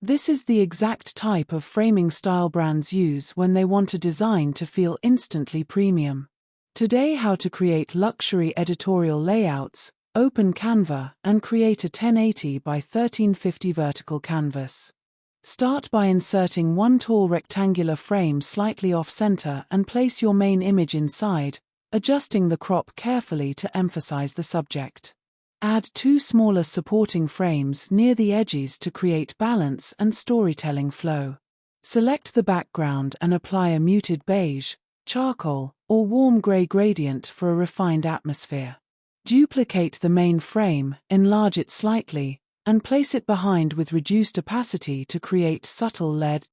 This is the exact type of framing style brands use when they want a design to feel instantly premium. Today, how to create luxury editorial layouts. Open Canva and create a 1080 by 1350 vertical canvas. Start by inserting one tall rectangular frame slightly off-center and place your main image inside, adjusting the crop carefully to emphasize the subject. Add two smaller supporting frames near the edges to create balance and storytelling flow. Select the background and apply a muted beige, charcoal, or warm gray gradient for a refined atmosphere. Duplicate the main frame, enlarge it slightly, and place it behind with reduced opacity to create subtle LED